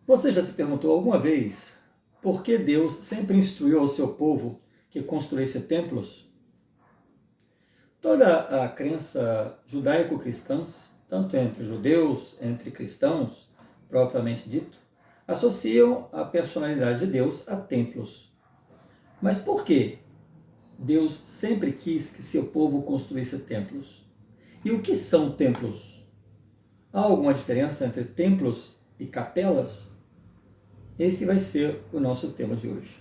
Você já se perguntou alguma vez por que Deus sempre instruiu ao seu povo que construísse templos? Toda a crença judaico-cristã, tanto entre judeus, entre cristãos, propriamente dito, associam a personalidade de Deus a templos. Mas por que Deus sempre quis que seu povo construísse templos? E o que são templos? Há alguma diferença entre templos e capelas? Esse vai ser o nosso tema de hoje.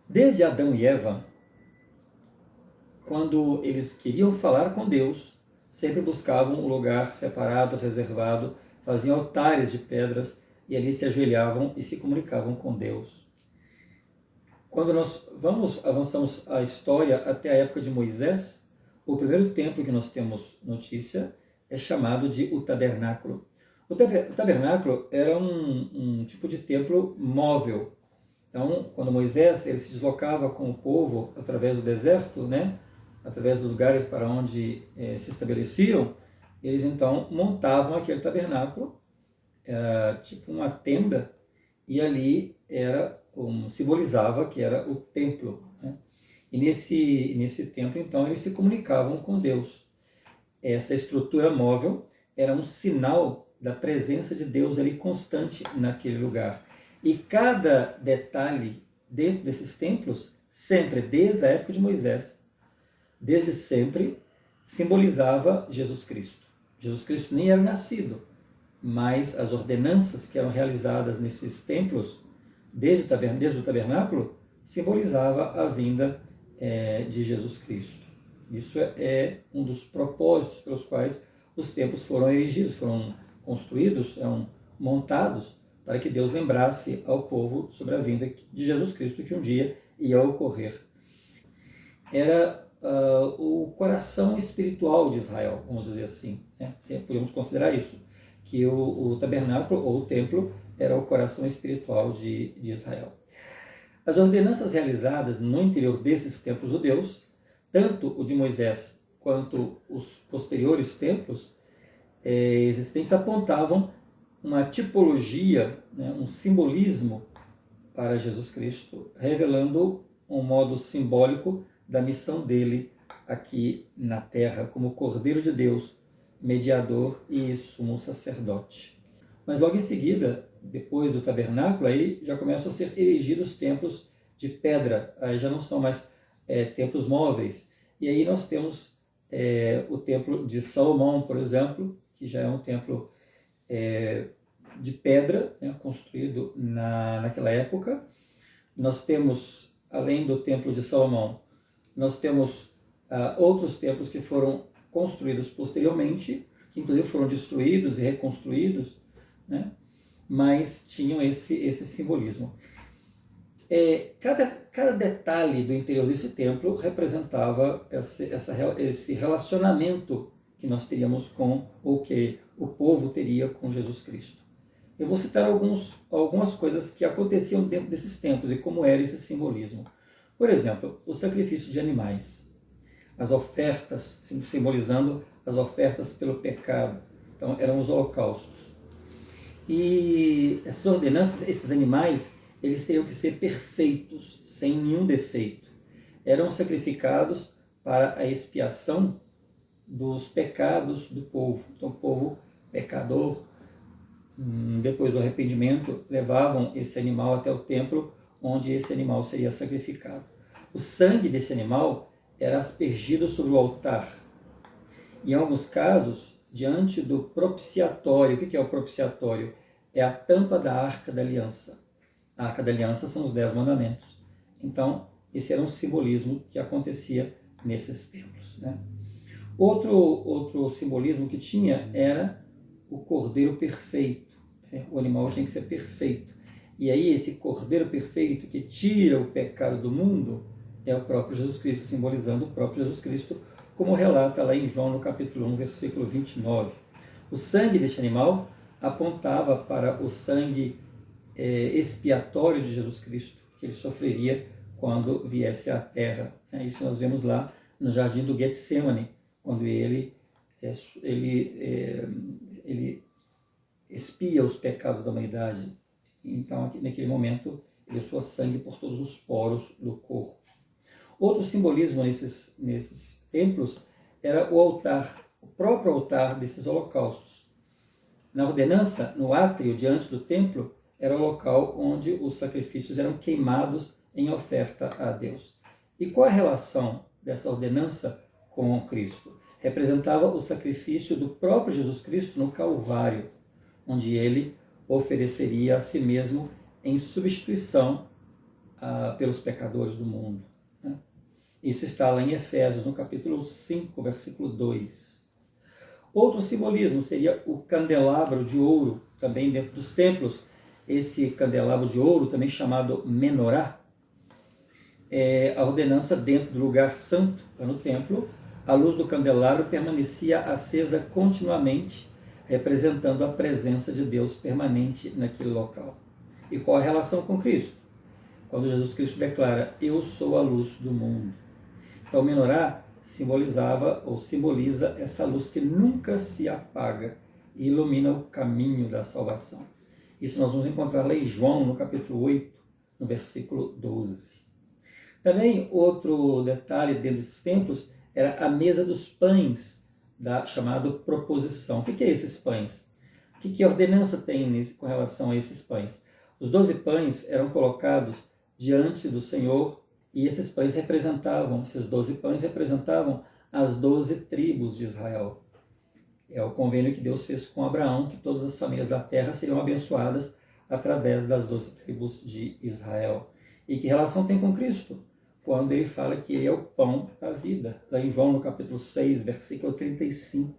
Desde Adão e Eva, quando eles queriam falar com Deus, sempre buscavam um lugar separado, reservado, faziam altares de pedras e ali se ajoelhavam e se comunicavam com Deus. Quando nós avançamos a história até a época de Moisés, o primeiro templo que nós temos notícia é chamado de o tabernáculo. O tabernáculo era um tipo de templo móvel. Então, quando Moisés ele se deslocava com o povo através do deserto, através dos lugares para onde se estabeleciam, eles então montavam aquele tabernáculo, tipo uma tenda, e ali simbolizava que era o templo. E nesse templo, então, eles se comunicavam com Deus. Essa estrutura móvel era um sinal da presença de Deus ali constante naquele lugar. E cada detalhe dentro desses templos, sempre, desde a época de Moisés, desde sempre, simbolizava Jesus Cristo. Jesus Cristo nem era nascido, mas as ordenanças que eram realizadas nesses templos, desde o tabernáculo, simbolizava a vinda de Jesus Cristo. Isso é um dos propósitos pelos quais os templos foram erigidos, foram construídos, montados, para que Deus lembrasse ao povo sobre a vinda de Jesus Cristo que um dia ia ocorrer. Era o coração espiritual de Israel, vamos dizer assim. Podemos considerar isso, que o tabernáculo ou o templo era o coração espiritual de Israel. As ordenanças realizadas no interior desses templos judeus, tanto o de Moisés quanto os posteriores templos existentes, apontavam uma tipologia, um simbolismo para Jesus Cristo, revelando um modo simbólico da missão dele aqui na terra, como Cordeiro de Deus, mediador e sumo sacerdote. Mas logo em seguida, depois do tabernáculo, aí já começam a ser erigidos templos de pedra, aí já não são mais templos móveis. E aí nós temos o templo de Salomão, por exemplo, que já é um templo de pedra, construído naquela época. Nós temos, além do templo de Salomão, nós temos outros templos que foram construídos posteriormente, que inclusive foram destruídos e reconstruídos, mas tinham esse simbolismo. Cada detalhe do interior desse templo representava esse relacionamento que nós teríamos ou que o povo teria com Jesus Cristo. Eu vou citar algumas coisas que aconteciam dentro desses templos e como era esse simbolismo. Por exemplo, o sacrifício de animais, as ofertas, simbolizando as ofertas pelo pecado. Então, eram os holocaustos. E essas ordenanças, esses animais, eles teriam que ser perfeitos, sem nenhum defeito. Eram sacrificados para a expiação dos pecados do povo. Então, o povo pecador, depois do arrependimento, levavam esse animal até o templo, onde esse animal seria sacrificado. O sangue desse animal era aspergido sobre o altar. Em alguns casos, diante do propiciatório. O que é o propiciatório? É a tampa da Arca da Aliança. A Arca da Aliança são os 10 mandamentos. Então, esse era um simbolismo que acontecia nesses templos. Outro simbolismo que tinha era o cordeiro perfeito. O animal tinha que ser perfeito. E aí esse cordeiro perfeito que tira o pecado do mundo é o próprio Jesus Cristo, simbolizando o próprio Jesus Cristo, como relata lá em João no capítulo 1, versículo 29. O sangue deste animal apontava para o sangue expiatório de Jesus Cristo, que ele sofreria quando viesse à terra. Isso nós vemos lá no jardim do Getsemane, quando ele expia os pecados da humanidade. Então, naquele momento, ele suou sangue por todos os poros do corpo. Outro simbolismo nesses templos era o altar, o próprio altar desses holocaustos. Na ordenança, no átrio diante do templo, era o local onde os sacrifícios eram queimados em oferta a Deus. E qual a relação dessa ordenança com Cristo? Representava o sacrifício do próprio Jesus Cristo no Calvário, onde ele ofereceria a si mesmo em substituição pelos pecadores do mundo. Isso está lá em Efésios, no capítulo 5, versículo 2. Outro simbolismo seria o candelabro de ouro, também dentro dos templos. Esse candelabro de ouro, também chamado menorá, é a ordenança dentro do lugar santo, lá no templo. A luz do candelabro permanecia acesa continuamente, representando a presença de Deus permanente naquele local. E qual a relação com Cristo? Quando Jesus Cristo declara, eu sou a luz do mundo. Então o menorá simbolizava ou simboliza essa luz que nunca se apaga e ilumina o caminho da salvação. Isso nós vamos encontrar lá em João, no capítulo 8, no versículo 12. Também outro detalhe dentro desses templos era a mesa dos pães, chamado proposição. O que é esses pães? O que a ordenança tem com relação a esses pães? Os 12 pães eram colocados diante do Senhor e esses 12 pães representavam as 12 tribos de Israel. É o convênio que Deus fez com Abraão, que todas as famílias da terra seriam abençoadas através das 12 tribos de Israel. E que relação tem com Cristo? Quando ele fala que ele é o pão da vida. Lá em João, no capítulo 6, versículo 35.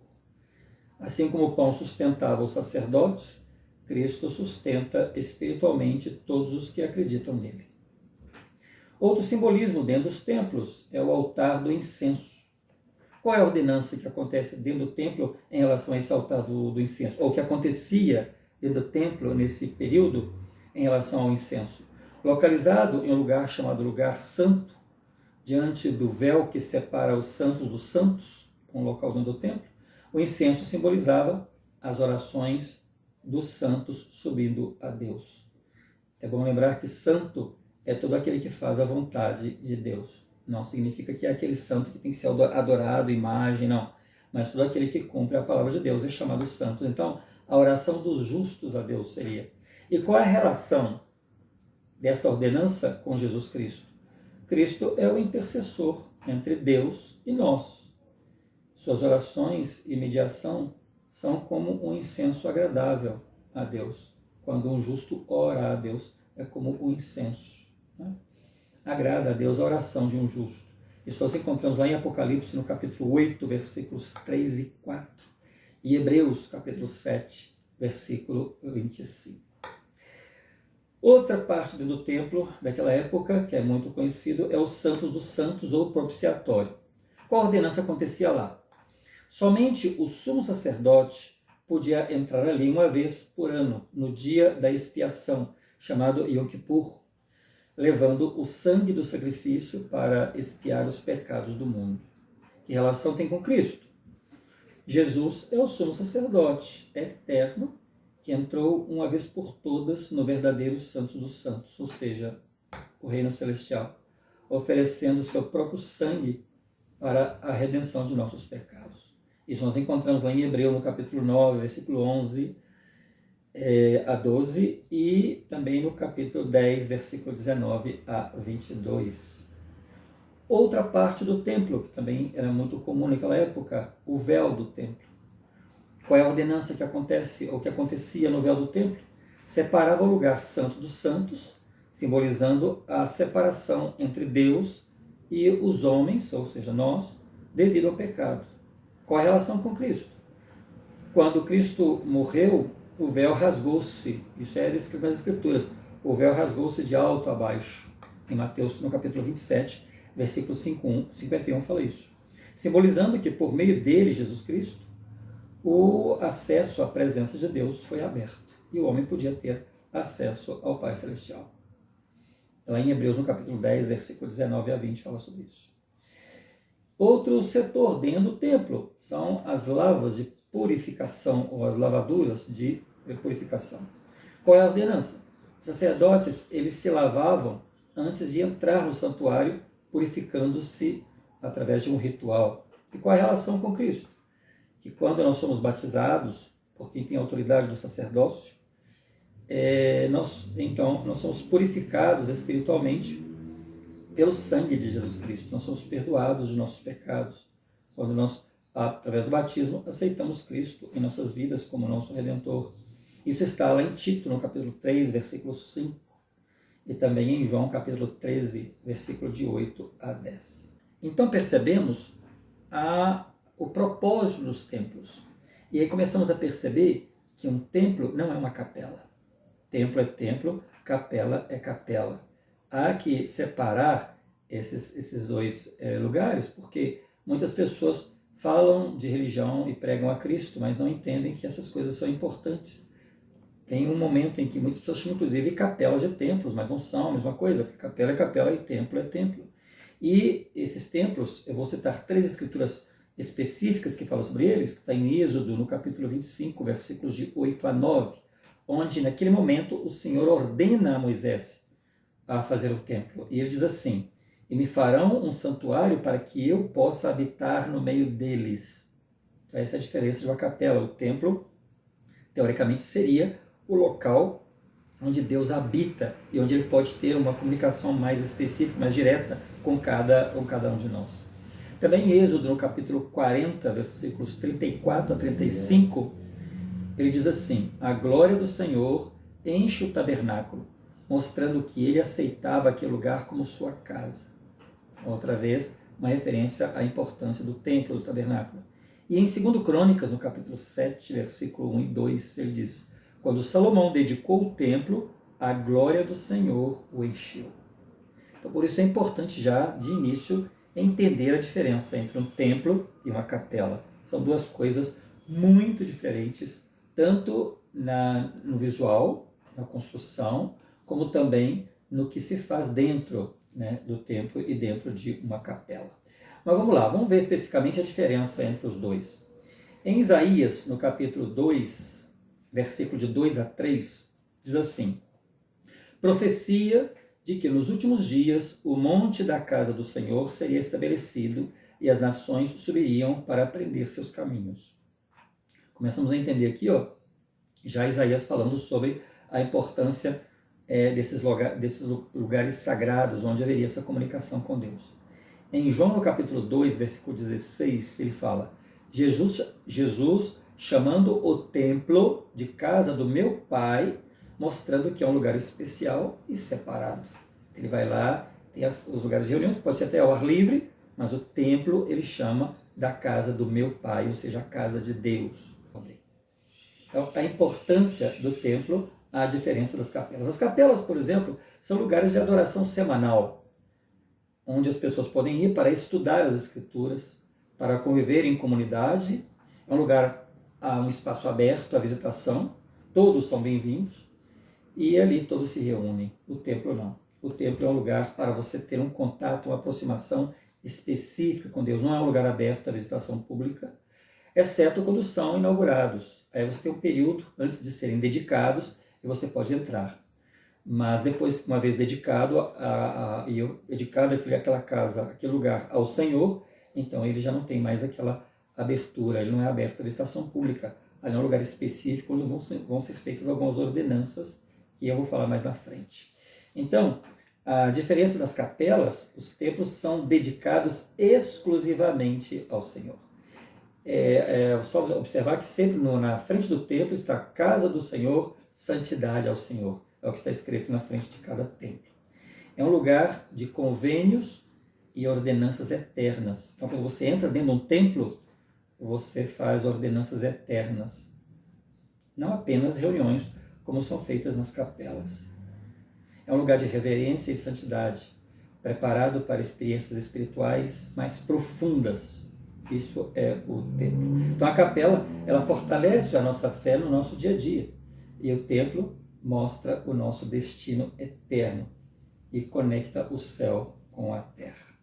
Assim como o pão sustentava os sacerdotes, Cristo sustenta espiritualmente todos os que acreditam nele. Outro simbolismo dentro dos templos é o altar do incenso. Qual é a ordenança que acontece dentro do templo em relação a esse altar do incenso? Ou que acontecia dentro do templo nesse período em relação ao incenso? Localizado em um lugar chamado lugar santo, diante do véu que separa os santos dos santos, um local dentro do templo, o incenso simbolizava as orações dos santos subindo a Deus. É bom lembrar que santo é todo aquele que faz a vontade de Deus. Não significa que é aquele santo que tem que ser adorado, imagem, não. Mas todo aquele que cumpre a palavra de Deus é chamado santo. Então, a oração dos justos a Deus seria. E qual é a relação dessa ordenança com Jesus Cristo? Cristo é o intercessor entre Deus e nós. Suas orações e mediação são como um incenso agradável a Deus. Quando um justo ora a Deus, é como um incenso. Agrada a Deus a oração de um justo. Isso nós encontramos lá em Apocalipse, no capítulo 8, versículos 3 e 4. E Hebreus, capítulo 7, versículo 25. Outra parte do templo daquela época, que é muito conhecido, é o Santos dos Santos, ou propiciatório. Qual ordenança acontecia lá? Somente o sumo sacerdote podia entrar ali uma vez por ano, no dia da expiação, chamado Yom Kippur, levando o sangue do sacrifício para expiar os pecados do mundo. Que relação tem com Cristo? Jesus é o sumo sacerdote eterno, que entrou uma vez por todas no verdadeiro Santos dos Santos, ou seja, o reino celestial, oferecendo o seu próprio sangue para a redenção de nossos pecados. Isso nós encontramos lá em Hebreu, no capítulo 9, versículo 11 a 12, e também no capítulo 10, versículo 19 a 22. Outra parte do templo, que também era muito comum naquela época, o véu do templo. Qual é a ordenança que acontece, ou que acontecia no véu do templo? Separava o lugar santo dos santos, simbolizando a separação entre Deus e os homens, ou seja, nós, devido ao pecado. Qual a relação com Cristo? Quando Cristo morreu, o véu rasgou-se. Isso é descrito nas Escrituras. O véu rasgou-se de alto a baixo. Em Mateus, no capítulo 27, versículo 51, fala isso. Simbolizando que por meio dele, Jesus Cristo, o acesso à presença de Deus foi aberto e o homem podia ter acesso ao Pai Celestial. Lá em Hebreus, no capítulo 10, versículo 19 a 20, fala sobre isso. Outro setor dentro do templo são as lavas de purificação, ou as lavaduras de purificação. Qual é a ordenança? Os sacerdotes, eles se lavavam antes de entrar no santuário, purificando-se através de um ritual. E qual é a relação com Cristo? Que quando nós somos batizados, por quem tem autoridade do sacerdócio, nós somos purificados espiritualmente pelo sangue de Jesus Cristo. Nós somos perdoados de nossos pecados quando nós, através do batismo, aceitamos Cristo em nossas vidas como nosso Redentor. Isso está lá em Tito, no capítulo 3, versículo 5, e também em João, capítulo 13, versículo de 8 a 10. Então percebemos o propósito dos templos. E aí começamos a perceber que um templo não é uma capela. Templo é templo, capela é capela. Há que separar esses dois lugares, porque muitas pessoas falam de religião e pregam a Cristo, mas não entendem que essas coisas são importantes. Tem um momento em que muitas pessoas chamam, inclusive, capelas de templos, mas não são a mesma coisa. Capela é capela e templo é templo. E esses templos, eu vou citar 3 escrituras específicas que falam sobre eles, que está em Êxodo, no capítulo 25, versículos de 8 a 9, onde, naquele momento, o Senhor ordena a Moisés a fazer o templo. E ele diz assim: e me farão um santuário para que eu possa habitar no meio deles. Então, essa é a diferença de uma capela. O templo, teoricamente, seria o local onde Deus habita e onde ele pode ter uma comunicação mais específica, mais direta com cada um de nós. Também em Êxodo, no capítulo 40, versículos 34 a 35, ele diz assim: a glória do Senhor enche o tabernáculo, mostrando que ele aceitava aquele lugar como sua casa. Outra vez, uma referência à importância do templo, do tabernáculo. E em 2 Crônicas, no capítulo 7, versículo 1 e 2, ele diz: quando Salomão dedicou o templo, a glória do Senhor o encheu. Então, por isso é importante já, de início, entender a diferença entre um templo e uma capela. São duas coisas muito diferentes, tanto no visual, na construção, como também no que se faz dentro, né, do templo e dentro de uma capela. Mas vamos lá, vamos ver especificamente a diferença entre os dois. Em Isaías, no capítulo 2, versículo de 2 a 3, diz assim: profecia de que nos últimos dias o monte da casa do Senhor seria estabelecido e as nações subiriam para aprender seus caminhos. Começamos a entender aqui, já Isaías falando sobre a importância desses lugares sagrados, onde haveria essa comunicação com Deus. Em João, no capítulo 2, versículo 16, ele fala: Jesus chamando o templo de casa do meu Pai, mostrando que é um lugar especial e separado. Ele vai lá, tem os lugares de reuniões, pode ser até ao ar livre, mas o templo ele chama da casa do meu Pai, ou seja, a casa de Deus. Então, a importância do templo, a diferença das capelas. As capelas, por exemplo, são lugares de adoração semanal, onde as pessoas podem ir para estudar as Escrituras, para conviver em comunidade. É um lugar, um espaço aberto à visitação, todos são bem-vindos, e ali todos se reúnem. O templo não. O templo é um lugar para você ter um contato, uma aproximação específica com Deus. Não é um lugar aberto à visitação pública, exceto quando são inaugurados. Aí você tem um período antes de serem dedicados e você pode entrar. Mas depois, uma vez dedicado, dedicado aquela casa, aquele lugar ao Senhor, então ele já não tem mais aquela abertura, ele não é aberto à visitação pública. Ali é um lugar específico onde vão ser feitas algumas ordenanças, que eu vou falar mais na frente. Então, a diferença das capelas, os templos são dedicados exclusivamente ao Senhor. Só observar que sempre na frente do templo está a casa do Senhor, santidade ao Senhor. É o que está escrito na frente de cada templo. É um lugar de convênios e ordenanças eternas. Então, quando você entra dentro de um templo, você faz ordenanças eternas. Não apenas reuniões, como são feitas nas capelas. É um lugar de reverência e santidade, preparado para experiências espirituais mais profundas Isso é o templo. Então a capela, ela fortalece a nossa fé no nosso dia a dia. E o templo mostra o nosso destino eterno e conecta o céu com a terra.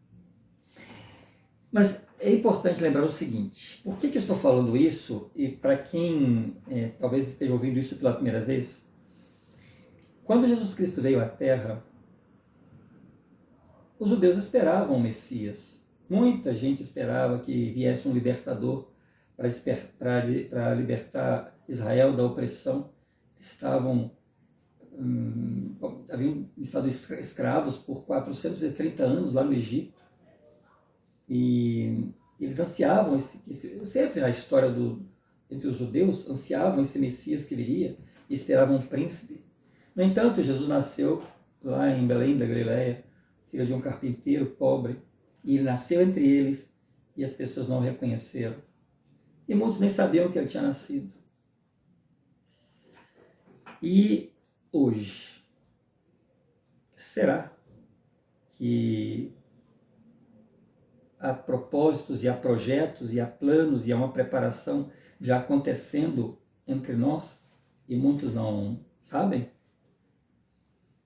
Mas é importante lembrar o seguinte, por que eu estou falando isso? E para quem talvez esteja ouvindo isso pela primeira vez, quando Jesus Cristo veio à terra, os judeus esperavam o Messias. Muita gente esperava que viesse um libertador para libertar Israel da opressão. Haviam estado escravos por 430 anos lá no Egito. E eles ansiavam, sempre a história entre os judeus, ansiavam esse Messias que viria e esperavam um príncipe. No entanto, Jesus nasceu lá em Belém da Galileia, filho de um carpinteiro pobre, e ele nasceu entre eles e as pessoas não o reconheceram. E muitos nem sabiam que ele tinha nascido. E hoje, será que há propósitos e há projetos e há planos e há uma preparação já acontecendo entre nós e muitos não sabem?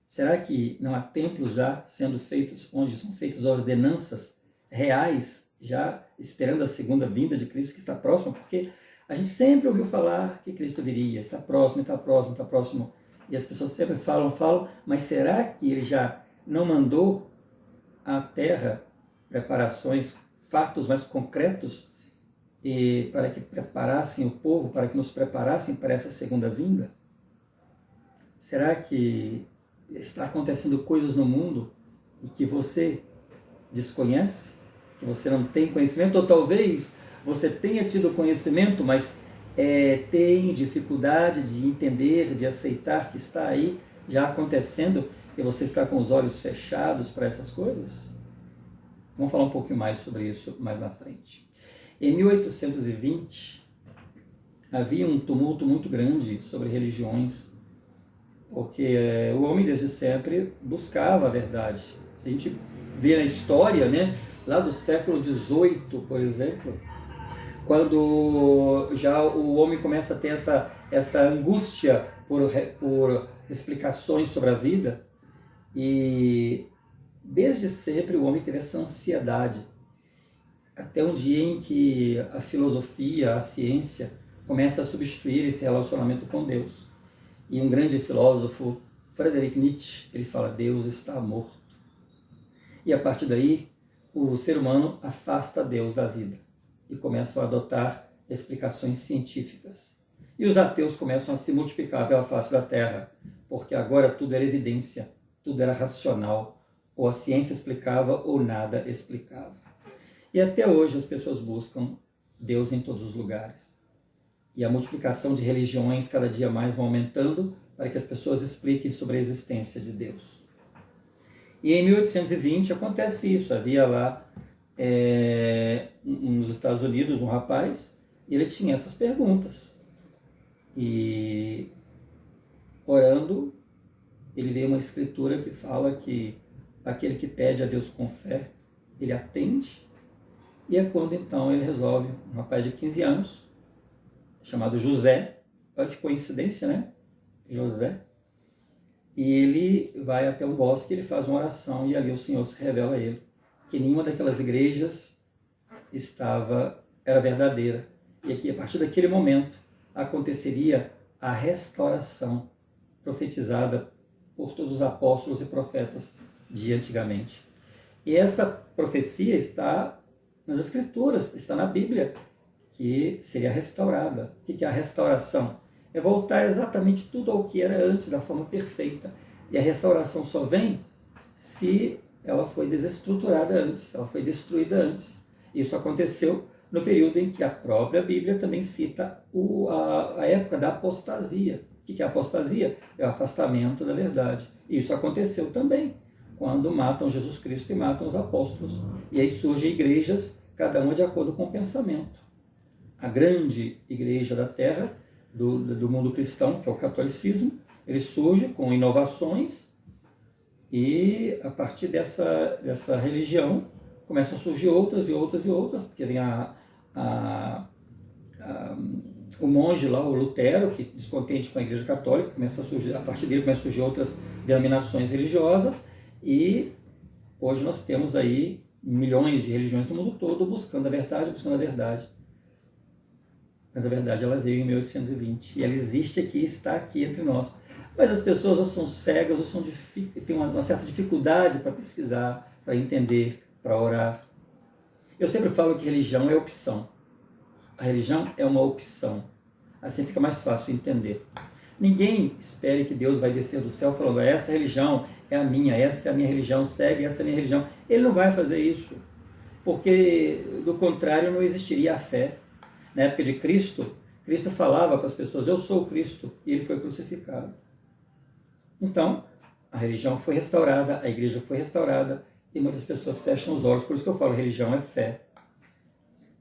Será que não há templos já sendo feitos, onde são feitas ordenanças reais, já esperando a segunda vinda de Cristo que está próxima? Porque a gente sempre ouviu falar que Cristo viria, está próximo, está próximo, está próximo, e as pessoas sempre falam, mas será que ele já não mandou à terra preparações, fatos mais concretos para que preparassem o povo, para que nos preparassem para essa segunda vinda? Será que está acontecendo coisas no mundo e que você desconhece, que você não tem conhecimento, ou talvez você tenha tido conhecimento, mas tem dificuldade de entender, de aceitar que está aí já acontecendo e você está com os olhos fechados para essas coisas? Vamos falar um pouquinho mais sobre isso mais na frente. Em 1820, havia um tumulto muito grande sobre religiões, porque o homem desde sempre buscava a verdade. Se a gente vê na história, né, lá do século XVIII, por exemplo, quando já o homem começa a ter essa angústia por explicações sobre a vida, e desde sempre o homem teve essa ansiedade, até um dia em que a filosofia, a ciência, começa a substituir esse relacionamento com Deus. E um grande filósofo, Friedrich Nietzsche, ele fala: Deus está morto. E a partir daí, o ser humano afasta Deus da vida e começam a adotar explicações científicas. E os ateus começam a se multiplicar pela face da terra, porque agora tudo era evidência, tudo era racional, ou a ciência explicava ou nada explicava. E até hoje as pessoas buscam Deus em todos os lugares. E a multiplicação de religiões cada dia mais vai aumentando para que as pessoas expliquem sobre a existência de Deus. E em 1820 acontece isso. Havia lá nos Estados Unidos um rapaz, e ele tinha essas perguntas. E orando, ele vê uma escritura que fala que aquele que pede a Deus com fé, ele atende. E é quando então ele resolve, um rapaz de 15 anos, chamado José, olha que coincidência, né? José. E ele vai até um bosque, ele faz uma oração e ali o Senhor se revela a ele que nenhuma daquelas igrejas era verdadeira. E aqui, a partir daquele momento, aconteceria a restauração profetizada por todos os apóstolos e profetas de antigamente. E essa profecia está nas Escrituras, está na Bíblia, que seria restaurada. O que é a restauração? É voltar exatamente tudo ao que era antes, da forma perfeita. E a restauração só vem se ela foi desestruturada antes, ela foi destruída antes. Isso aconteceu no período em que a própria Bíblia também cita a época da apostasia. O que é a apostasia? É o afastamento da verdade. E isso aconteceu também, quando matam Jesus Cristo e matam os apóstolos. E aí surgem igrejas, cada uma de acordo com o pensamento. A grande igreja da terra, do mundo cristão, que é o catolicismo, ele surge com inovações, e a partir dessa religião começam a surgir outras e outras e outras, porque vem o monge lá, o Lutero, que descontente com a Igreja Católica, começa a surgir, a partir dele começam a surgir outras denominações religiosas, e hoje nós temos aí milhões de religiões no mundo todo buscando a verdade, buscando a verdade. Mas a verdade ela veio em 1820 e ela existe aqui, está aqui entre nós. Mas as pessoas ou são cegas ou têm uma certa dificuldade para pesquisar, para entender, para orar. Eu sempre falo que religião é opção. A religião é uma opção. Assim fica mais fácil entender. Ninguém espere que Deus vai descer do céu falando: essa religião é a minha, essa é a minha religião, segue essa é a minha religião. Ele não vai fazer isso, porque do contrário não existiria a fé. Na época de Cristo, Cristo falava para as pessoas: eu sou o Cristo, e ele foi crucificado. Então, a religião foi restaurada, a igreja foi restaurada, e muitas pessoas fecham os olhos. Por isso que eu falo, religião é fé.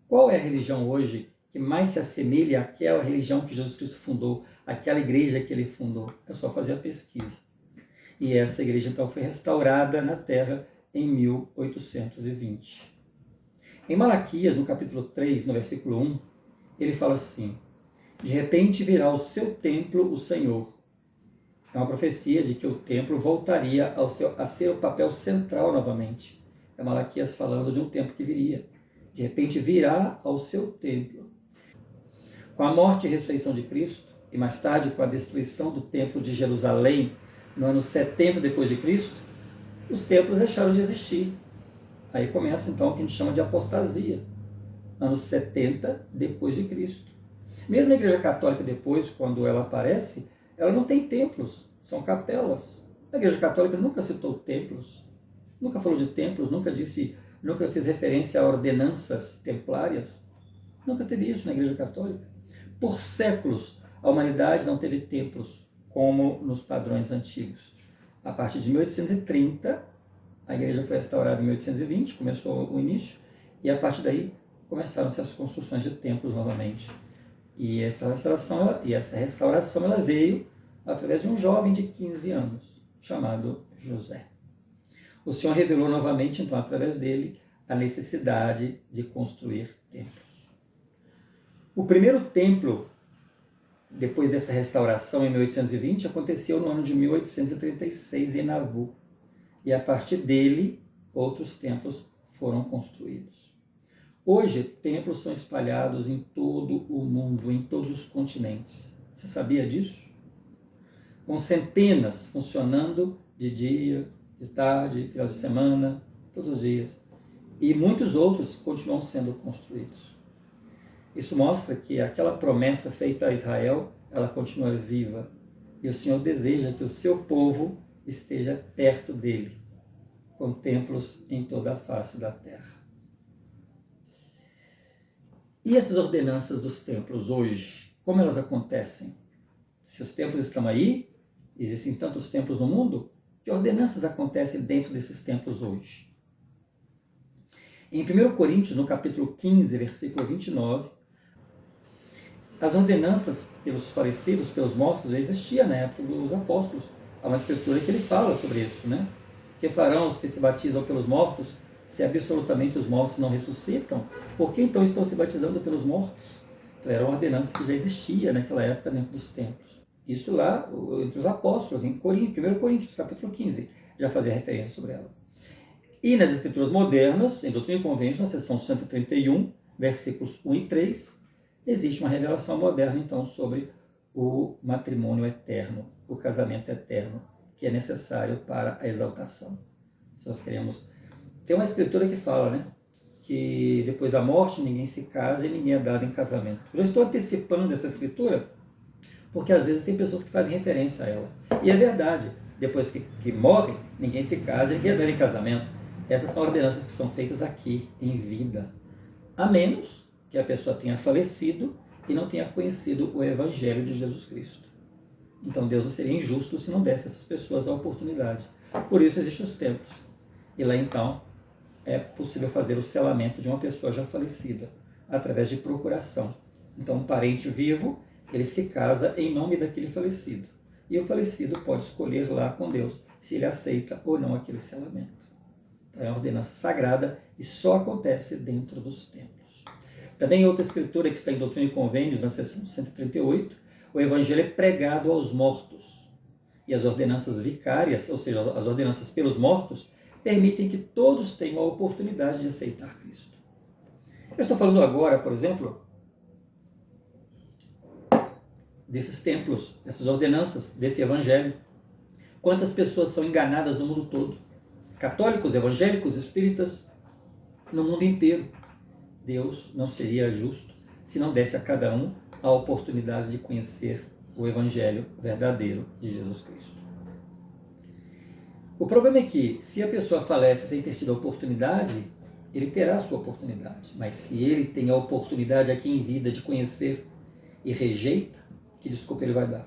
Qual é a religião hoje que mais se assemelha àquela religião que Jesus Cristo fundou, àquela igreja que ele fundou? É só fazer a pesquisa. E essa igreja então foi restaurada na terra em 1820. Em Malaquias, no capítulo 3, no versículo 1, ele fala assim: de repente virá ao seu templo o Senhor. É uma profecia de que o templo voltaria a ser o papel central novamente. É Malaquias falando de um templo que viria. De repente virá ao seu templo. Com a morte e ressurreição de Cristo, e mais tarde com a destruição do templo de Jerusalém, no ano 70 depois de Cristo, os templos deixaram de existir. Aí começa então o que a gente chama de apostasia. Anos 70 depois de Cristo. Mesmo a Igreja Católica depois, quando ela aparece, ela não tem templos, são capelas. A Igreja Católica nunca citou templos, nunca falou de templos, nunca fez referência a ordenanças templárias. Nunca teve isso na Igreja Católica. Por séculos, a humanidade não teve templos como nos padrões antigos. A partir de 1830, a igreja foi restaurada em 1820, começou o início, e a partir daí começaram-se as construções de templos novamente. E essa restauração ela veio através de um jovem de 15 anos, chamado José. O Senhor revelou novamente, então, através dele, a necessidade de construir templos. O primeiro templo, depois dessa restauração em 1820, aconteceu no ano de 1836 em Nauvoo. E a partir dele, outros templos foram construídos. Hoje, templos são espalhados em todo o mundo, em todos os continentes. Você sabia disso? Com centenas funcionando de dia, de tarde, final de semana, todos os dias. E muitos outros continuam sendo construídos. Isso mostra que aquela promessa feita a Israel, ela continua viva. E o Senhor deseja que o seu povo esteja perto dele, com templos em toda a face da terra. E essas ordenanças dos templos hoje, como elas acontecem? Se os templos estão aí, existem tantos templos no mundo, que ordenanças acontecem dentro desses templos hoje? Em 1 Coríntios, no capítulo 15, versículo 29, as ordenanças pelos falecidos, pelos mortos, já existiam na época dos apóstolos. Há uma escritura que ele fala sobre isso, né? Que farão os que se batizam pelos mortos, se absolutamente os mortos não ressuscitam? Por que então estão se batizando pelos mortos? Então era uma ordenança que já existia naquela época dentro dos templos. Isso lá entre os apóstolos, em 1 Coríntios, capítulo 15, já fazia referência sobre ela. E nas escrituras modernas, em Doutrina e Convênios, na seção 131, versículos 1 e 3, existe uma revelação moderna, então, sobre o matrimônio eterno, o casamento eterno, que é necessário para a exaltação. Se nós queremos... Tem uma escritura que fala, né, que depois da morte ninguém se casa e ninguém é dado em casamento. Eu já estou antecipando essa escritura, porque às vezes tem pessoas que fazem referência a ela. E é verdade, depois que morre, ninguém se casa e ninguém é dado em casamento. Essas são ordenanças que são feitas aqui, em vida. A menos que a pessoa tenha falecido e não tenha conhecido o Evangelho de Jesus Cristo. Então Deus não seria injusto se não desse a essas pessoas a oportunidade. Por isso existem os templos. E lá então é possível fazer o selamento de uma pessoa já falecida, através de procuração. Então um parente vivo, ele se casa em nome daquele falecido. E o falecido pode escolher lá com Deus se ele aceita ou não aquele selamento. Então é uma ordenança sagrada e só acontece dentro dos templos. Também outra escritura que está em Doutrina e Convênios, na seção 138, o Evangelho é pregado aos mortos. E as ordenanças vicárias, ou seja, as ordenanças pelos mortos, permitem que todos tenham a oportunidade de aceitar Cristo. Eu estou falando agora, por exemplo, desses templos, dessas ordenanças, desse Evangelho. Quantas pessoas são enganadas no mundo todo? Católicos, evangélicos, espíritas, no mundo inteiro. Deus não seria justo se não desse a cada um a oportunidade de conhecer o Evangelho verdadeiro de Jesus Cristo. O problema é que, se a pessoa falece sem ter tido a oportunidade, ele terá a sua oportunidade. Mas se ele tem a oportunidade aqui em vida de conhecer e rejeita, que desculpa ele vai dar?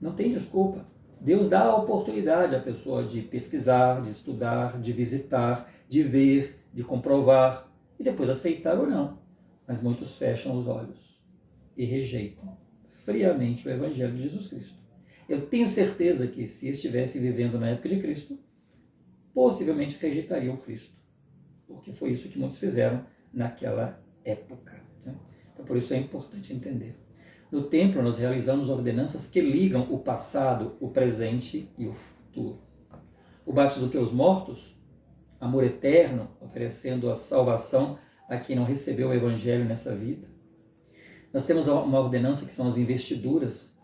Não tem desculpa. Deus dá a oportunidade à pessoa de pesquisar, de estudar, de visitar, de ver, de comprovar e depois aceitar ou não. Mas muitos fecham os olhos e rejeitam friamente o Evangelho de Jesus Cristo. Eu tenho certeza que se estivesse vivendo na época de Cristo, possivelmente rejeitariam o Cristo, porque foi isso que muitos fizeram naquela época. Então, por isso é importante entender. No templo, nós realizamos ordenanças que ligam o passado, o presente e o futuro. O batismo pelos mortos, amor eterno, oferecendo a salvação a quem não recebeu o Evangelho nessa vida. Nós temos uma ordenança que são as investiduras,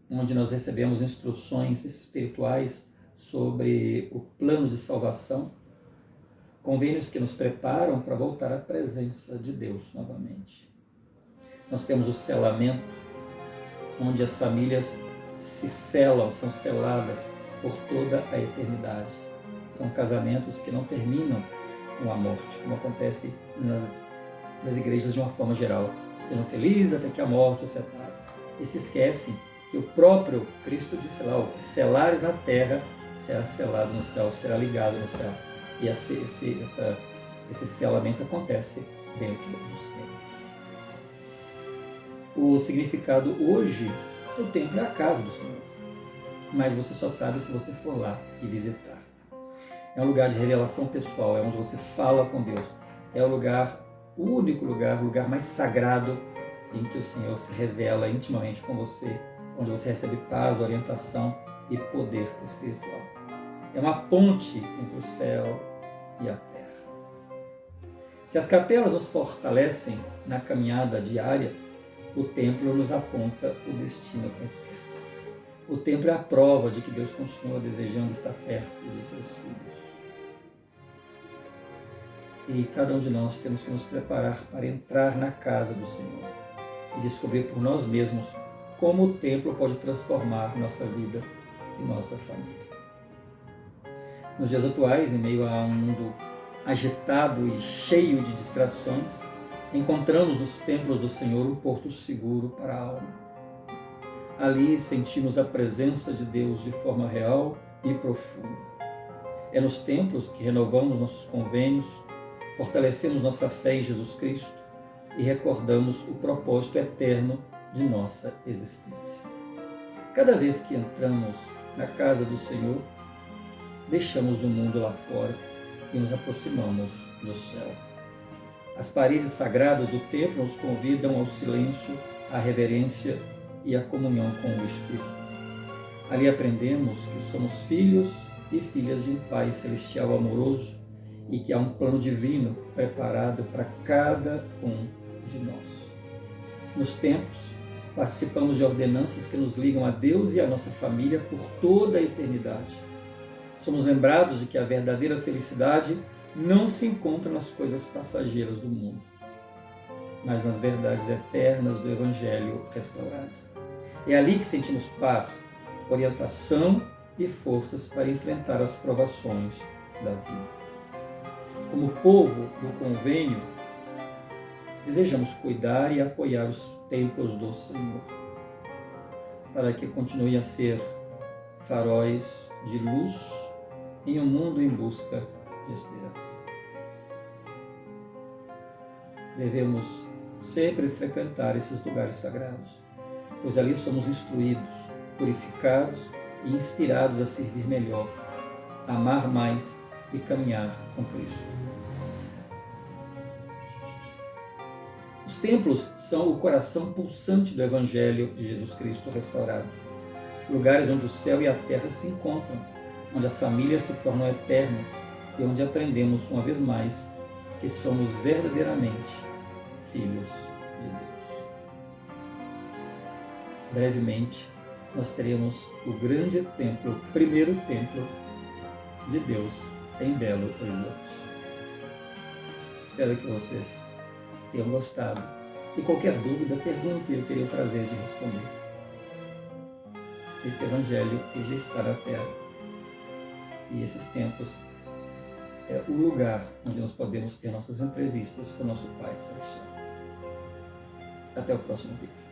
onde nós recebemos instruções espirituais sobre o plano de salvação, convênios que nos preparam para voltar à presença de Deus novamente. Nós temos o selamento, onde as famílias se selam, são seladas por toda a eternidade. São casamentos que não terminam com a morte, como acontece nas igrejas de uma forma geral. Sejam felizes até que a morte os separe. E se esquecem que o próprio Cristo disse lá, o que selares na terra será selado no céu, será ligado no céu. E esse selamento acontece dentro dos templos. O significado hoje do templo é a casa do Senhor, mas você só sabe se você for lá e visitar. É um lugar de revelação pessoal, é onde você fala com Deus. É o único lugar, o lugar mais sagrado em que o Senhor se revela intimamente com você, onde você recebe paz, orientação e poder espiritual. É uma ponte entre o céu e a terra. Se as capelas nos fortalecem na caminhada diária, o templo nos aponta o destino eterno. O templo é a prova de que Deus continua desejando estar perto de seus filhos. E cada um de nós temos que nos preparar para entrar na casa do Senhor e descobrir por nós mesmos como o templo pode transformar nossa vida e nossa família. Nos dias atuais, em meio a um mundo agitado e cheio de distrações, encontramos nos templos do Senhor um porto seguro para a alma. Ali sentimos a presença de Deus de forma real e profunda. É nos templos que renovamos nossos convênios, fortalecemos nossa fé em Jesus Cristo e recordamos o propósito eterno de nossa existência. Cada vez que entramos na casa do Senhor, deixamos o mundo lá fora e nos aproximamos do céu. As paredes sagradas do templo nos convidam ao silêncio, à reverência e à comunhão com o Espírito. Ali aprendemos que somos filhos e filhas de um Pai Celestial amoroso e que há um plano divino preparado para cada um de nós. Nos templos, participamos de ordenanças que nos ligam a Deus e a nossa família por toda a eternidade. Somos lembrados de que a verdadeira felicidade não se encontra nas coisas passageiras do mundo, mas nas verdades eternas do Evangelho restaurado. É ali que sentimos paz, orientação e forças para enfrentar as provações da vida. Como povo do convênio, desejamos cuidar e apoiar os templos do Senhor, para que continue a ser faróis de luz em um mundo em busca de esperança. Devemos sempre frequentar esses lugares sagrados, pois ali somos instruídos, purificados e inspirados a servir melhor, amar mais e caminhar com Cristo. templos são o coração pulsante do Evangelho de Jesus Cristo restaurado. Lugares onde o céu e a terra se encontram, onde as famílias se tornam eternas e onde aprendemos uma vez mais que somos verdadeiramente filhos de Deus. Brevemente, nós teremos o grande templo, o primeiro templo de Deus em Belo Horizonte. Espero que vocês tenham gostado. E qualquer dúvida, pergunte, eu teria o prazer de responder. Este Evangelho já está na Terra. E esses tempos é o lugar onde nós podemos ter nossas entrevistas com o nosso Pai Celestial. Até o próximo vídeo.